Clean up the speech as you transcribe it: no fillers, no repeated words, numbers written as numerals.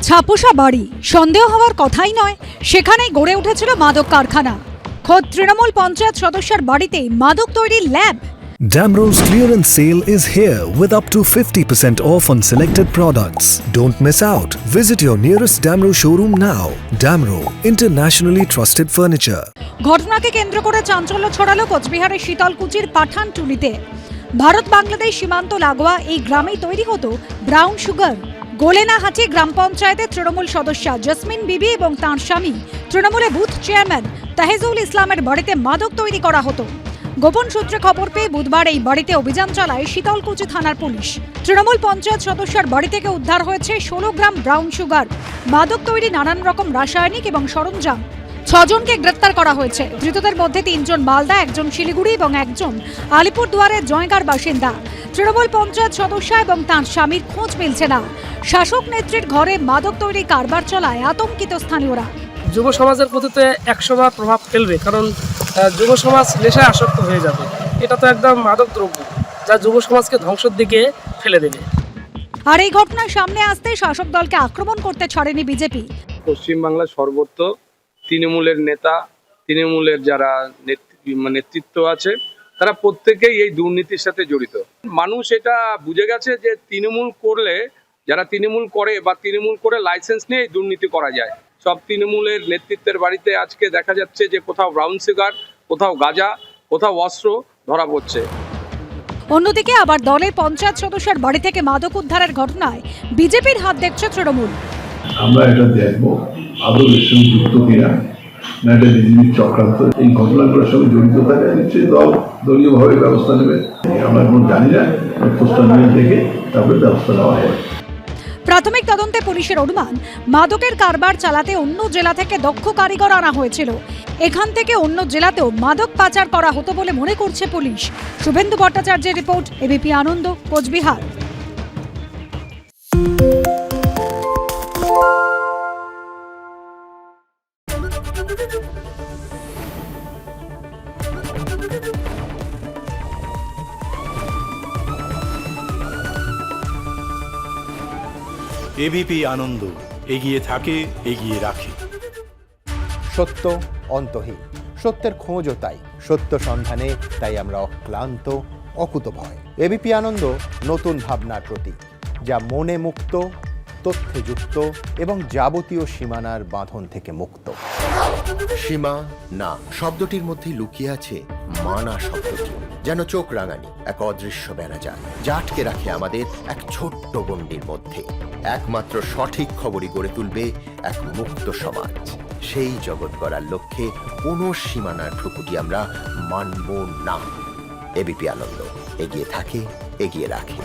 ছাপোষা বাড়ি সন্দেহ হওয়ার কথাই নয়, সেখানেই গড়ে উঠেছিল মাদক কারখানা। খোদ তৃণমূল পঞ্চায়েত সদস্যের বাড়িতে মাদক তৈরির lab. Damro's clearance sale is here with up to 50% off on selected products. Don't miss out. Visit your nearest Damro showroom now. Damro, internationally trusted furniture. ঘটনাকে কেন্দ্র করে চাঞ্চল্য ছড়ালো কোচবিহারের শীতলকুচির পাঠানটুলিতে। ভারত বাংলাদেশ সীমান্ত লাগোয়া এই গ্রামেই তৈরি হতো ব্রাউন সুগার। গোলেনাহাটি গ্রাম পঞ্চায়েতের তৃণমূল সদস্যা জসমিন বিবি এবং তাঁর স্বামী তৃণমূলের বুথ চেয়ারম্যান তাহেজুল ইসলামের বাড়িতে মাদক তৈরি করা হতো। গোপন সূত্রে খবর পেয়ে বুধবার এই বাড়িতে অভিযান চালায় শীতলকুচি থানার পুলিশ। তৃণমূল পঞ্চায়েত সদস্যের বাড়ি থেকে উদ্ধার হয়েছে 16 গ্রাম ব্রাউন সুগার, মাদক তৈরি নানান রকম রাসায়নিক এবং সরঞ্জাম। 6 জনকে গ্রেপ্তার করা হয়েছে। ধৃতদের মধ্যে 3 জন মালদা, 1 জন শিলিগুড়ি এবং 1 জন আলিপুরদুয়ারের জয়গার বাসিন্দা। তৃণমূল পঞ্চায়েত সদস্য এবং তাঁর স্বামীর খোঁজ মিলছে না। শাসক নেত্রীর ঘরে মাদক তৈরি কারবার চলায় আতঙ্কিত স্থানীয়রা। যুব সমাজের প্রতি 100বার প্রভাব ফেলবে, কারণ যুব সমাজ নেশায় আসক্ত হয়ে যাবে। এটা তো একদম মাদক দ্রব্য, যা যুব সমাজকে ধ্বংসের দিকে ফেলে দেবে। আর এই ঘটনার সামনে আসতে শাসক দলকে আক্রমণ করতে ছাড়েনি বিজেপি। পশ্চিমবাংলার সর্বত্র তৃণমূলের নেতা, তৃণমূলের যারা নেতৃত্ব আছে, তারা প্রত্যেকেই এই দুর্নীতির সাথে জড়িত। মানুষ এটা বুঝে গেছে যে তৃণমূল করলে, যারা তৃণমূল করে বা তৃণমূল করে লাইসেন্স নিয়ে এই দুর্নীতি করা যায়। সব তৃণমূলের নেতৃত্বের বাড়িতে আজকে দেখা যাচ্ছে যে কোথাও ব্রাউন সুগার, কোথাও গাঁজা, কোথাও অস্ত্র ধরা পড়ছে। অন্যদিকে আবার দলের পঞ্চায়েত সদস্যের বাড়ি থেকে মাদক উদ্ধারের ঘটনায় বিজেপির হাত দেখছে তৃণমূল। আমরা এটা দেখবো আদৌ এর সঙ্গে যুক্ত কিনা, না এটা বিজেপির চক্রান্ত। এই ঘটনাগুলোর সঙ্গে জড়িত থাকে নিশ্চয়ই দলীয়ভাবে ব্যবস্থা নেবে। আমরা এখন জানি না, খোঁজটা নিয়ে দেখে তারপরে ব্যবস্থা নেওয়া হয়। প্রাথমিক তদন্তে পুলিশের অনুমান, মাদকের কারবার চালাতে অন্য জেলা থেকে দক্ষ কারিগর আনা হয়েছিল। এখান থেকে অন্য জেলাতেও মাদক পাচার করা হতো বলে মনে করছে পুলিশ। শুভেন্দু ভট্টাচার্যের রিপোর্ট, এবিপি আনন্দ, কোচবিহার। এবিপি আনন্দ, এগিয়ে থাকে, এগিয়ে রাখে। সত্য অন্তহীন, সত্যের খোঁজও তাই, সত্য সন্ধানে তাই আমরা অক্লান্ত, অকুতভয়। এবিপি আনন্দ নতুন ভাবনার প্রতীক, যা মনে মুক্ত, তথ্যে যুক্ত এবং যাবতীয় সীমানার বাঁধন থেকে মুক্ত। সীমা না শব্দটির মধ্যে লুকিয়ে আছে মানা শব্দটি, যেন চোখ রাঙানি এক অদৃশ্য বেড়াজাল, যা আটকে রাখে আমাদের এক ছোট্ট গণ্ডির মধ্যে। একমাত্র সঠিক খবরই গড়ে তুলবে এক মুক্ত সমাজ। সেই জগৎ গড়ার লক্ষ্যে কোনো সীমানার ঠুকুটি আমরা মানব না। এবিপি আনন্দ, এগিয়ে থাকে, এগিয়ে রাখে।